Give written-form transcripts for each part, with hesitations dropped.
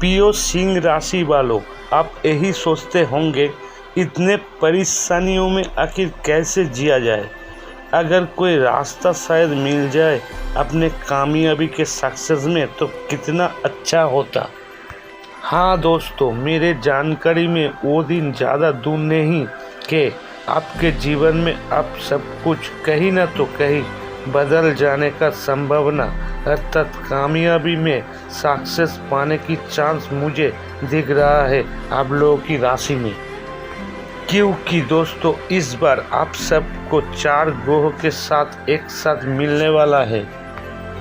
पियो सिंह राशि वालों, आप यही सोचते होंगे इतने परेशानियों में आखिर कैसे जिया जाए। अगर कोई रास्ता शायद मिल जाए अपने कामयाबी के सक्सेस में तो कितना अच्छा होता। हाँ दोस्तों, मेरे जानकारी में वो दिन ज़्यादा दूर नहीं कि आपके जीवन में अब सब कुछ कहीं ना तो कहीं बदल जाने का संभावना अर्थात कामयाबी में सक्सेस पाने की चांस मुझे दिख रहा है आप लोगों की राशि में। क्योंकि दोस्तों इस बार आप सबको 4 ग्रहों के साथ एक साथ मिलने वाला है।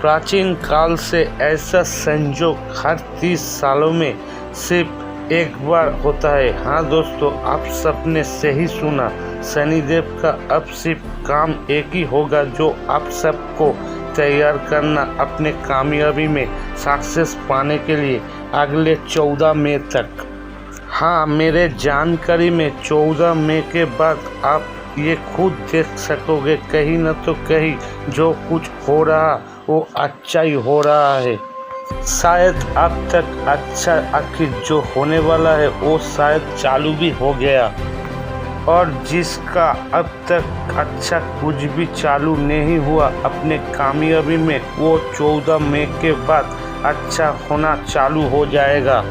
प्राचीन काल से ऐसा संयोग हर 30 सालों में सिर्फ एक बार होता है। हाँ दोस्तों, आप सबने सही सुना, शनिदेव का अब सिर्फ काम एक ही होगा जो आप सबको तैयार करना अपने कामयाबी में सक्सेस पाने के लिए अगले 14 मई तक। हाँ, मेरे जानकारी में 14 मई के बाद आप ये खुद देख सकोगे कहीं न तो कहीं जो कुछ हो रहा वो अच्छा ही हो रहा है। शायद अब तक अच्छा आखिर जो होने वाला है वो शायद चालू भी हो गया, और जिसका अब तक अच्छा कुछ भी चालू नहीं हुआ अपने कामयाबी में वो 14 मई के बाद अच्छा होना चालू हो जाएगा।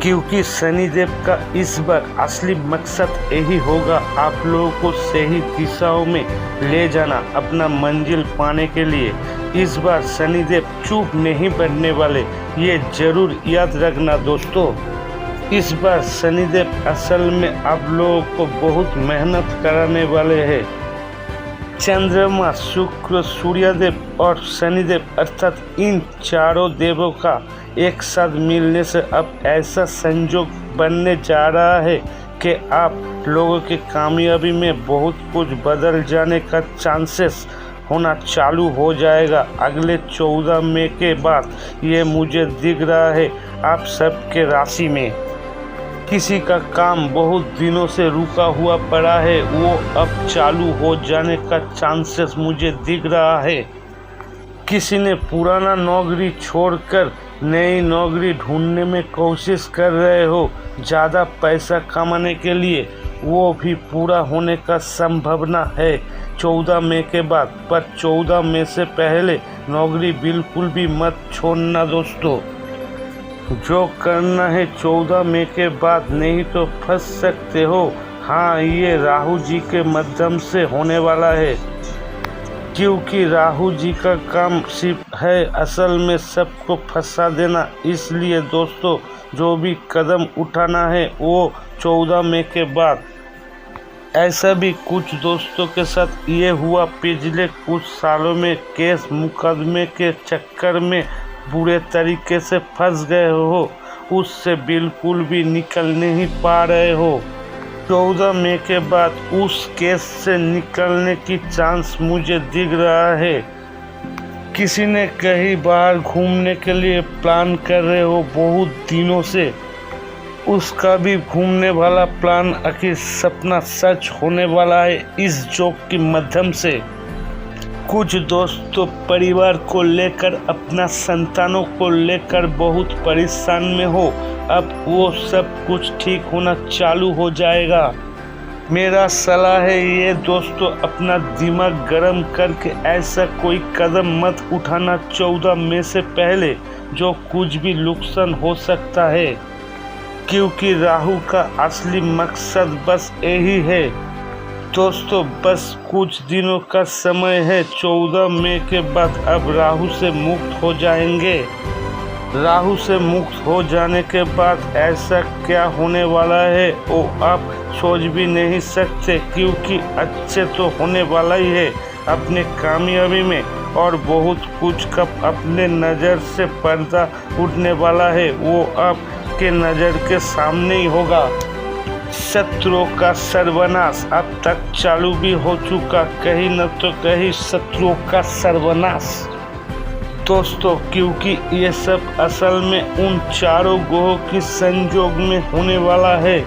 क्योंकि शनिदेव का इस बार असली मकसद यही होगा आप लोगों को सही दिशाओं में ले जाना अपना मंजिल पाने के लिए। इस बार शनिदेव चुप नहीं बैठने वाले, ये जरूर याद रखना दोस्तों। इस बार शनिदेव असल में आप लोगों को बहुत मेहनत कराने वाले हैं। चंद्रमा, शुक्र, सूर्यदेव और शनिदेव अर्थात इन चारों देवों का एक साथ मिलने से अब ऐसा संयोग बनने जा रहा है कि आप लोगों की कामयाबी में बहुत कुछ बदल जाने का चांसेस होना चालू हो जाएगा अगले 14 मई के बाद। ये मुझे दिख रहा है आप सबके राशि में। किसी का काम बहुत दिनों से रुका हुआ पड़ा है वो अब चालू हो जाने का चांसेस मुझे दिख रहा है। किसी ने पुराना नौकरी छोड़कर नई नौकरी ढूंढने में कोशिश कर रहे हो ज़्यादा पैसा कमाने के लिए, वो भी पूरा होने का संभावना है 14 मई के बाद। पर 14 मई से पहले नौकरी बिल्कुल भी मत छोड़ना दोस्तों। जो करना है 14 मई के बाद, नहीं तो फंस सकते हो। हाँ, ये राहु जी के माध्यम से होने वाला है। क्योंकि राहु जी का काम सिर्फ है असल में सबको फंसा देना। इसलिए दोस्तों जो भी कदम उठाना है वो 14 मई के बाद। ऐसा भी कुछ दोस्तों के साथ ये हुआ पिछले कुछ सालों में केस मुकदमे के चक्कर में बुरे तरीके से फंस गए हो, उससे बिल्कुल भी निकल नहीं पा रहे हो। 14 मई के बाद उस केस से निकलने की चांस मुझे दिख रहा है। किसी ने कहीं बाहर घूमने के लिए प्लान कर रहे हो बहुत दिनों से, उसका भी घूमने वाला प्लान आखिर सपना सच होने वाला है इस जोक के माध्यम से। कुछ दोस्तों परिवार को लेकर अपना संतानों को लेकर बहुत परेशान में हो, अब वो सब कुछ ठीक होना चालू हो जाएगा। मेरा सलाह है ये दोस्तों, अपना दिमाग गर्म करके ऐसा कोई कदम मत उठाना 14 मई से पहले जो कुछ भी नुकसान हो सकता है। क्योंकि राहु का असली मकसद बस यही है दोस्तों, बस कुछ दिनों का समय है। 14 मई के बाद अब राहु से मुक्त हो जाएंगे। राहु से मुक्त हो जाने के बाद ऐसा क्या होने वाला है वो आप सोच भी नहीं सकते। क्योंकि अच्छे तो होने वाला ही है अपने कामयाबी में, और बहुत कुछ का अपने नज़र से पर्दा उठने वाला है वो आपके नज़र के सामने ही होगा। शत्रुओं का सर्वनाश अब तक चालू भी हो चुका, कहीं न तो कहीं शत्रुओं का सर्वनाश दोस्तों। क्योंकि ये सब असल में उन चारों ग्रहों की संयोग में होने वाला है।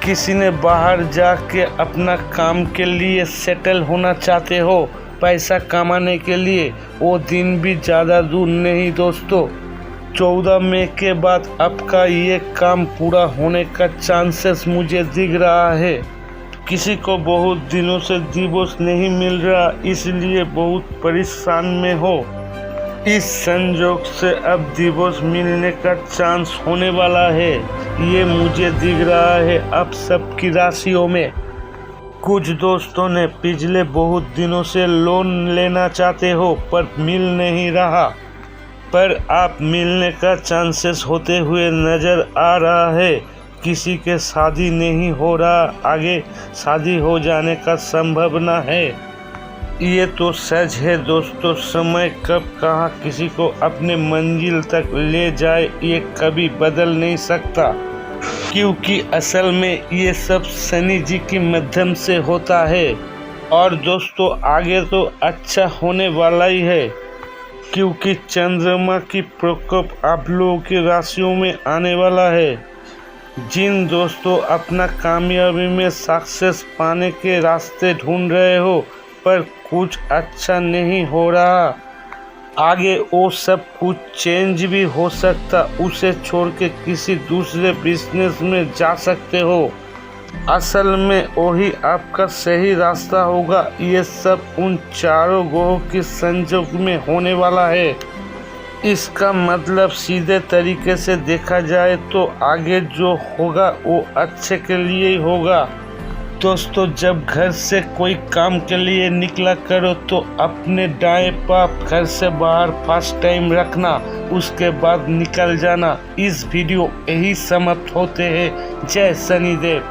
किसी ने बाहर जाके अपना काम के लिए सेटल होना चाहते हो, पैसा कमाने के लिए, वो दिन भी ज़्यादा दूर नहीं दोस्तों। 14 मई के बाद आपका ये काम पूरा होने का चांसेस मुझे दिख रहा है। किसी को बहुत दिनों से डिवोर्स नहीं मिल रहा, इसलिए बहुत परेशान में हो। इस संजोग से अब डिवोर्स मिलने का चांस होने वाला है, ये मुझे दिख रहा है अब सबकी राशियों में। कुछ दोस्तों ने पिछले बहुत दिनों से लोन लेना चाहते हो पर मिल नहीं रहा, पर आप मिलने का चांसेस होते हुए नज़र आ रहा है। किसी के शादी नहीं हो रहा, आगे शादी हो जाने का संभावना है। ये तो सच है दोस्तों, समय कब कहाँ किसी को अपने मंजिल तक ले जाए ये कभी बदल नहीं सकता, क्योंकि असल में ये सब शनि जी के माध्यम से होता है। और दोस्तों आगे तो अच्छा होने वाला ही है, क्योंकि चंद्रमा की प्रकोप आप लोगों की राशियों में आने वाला है। जिन दोस्तों अपना कामयाबी में सक्सेस पाने के रास्ते ढूंढ रहे हो पर कुछ अच्छा नहीं हो रहा, आगे वो सब कुछ चेंज भी हो सकता, उसे छोड़ के किसी दूसरे बिजनेस में जा सकते हो। असल में वही आपका सही रास्ता होगा। ये सब उन चारों ग्रहों के संयोग में होने वाला है। इसका मतलब सीधे तरीके से देखा जाए तो आगे जो होगा वो अच्छे के लिए ही होगा। दोस्तों जब घर से कोई काम के लिए निकला करो तो अपने दाएं पाँव घर से बाहर फर्स्ट टाइम रखना, उसके बाद निकल जाना। इस वीडियो यही समाप्त होते हैं। जय शनिदेव।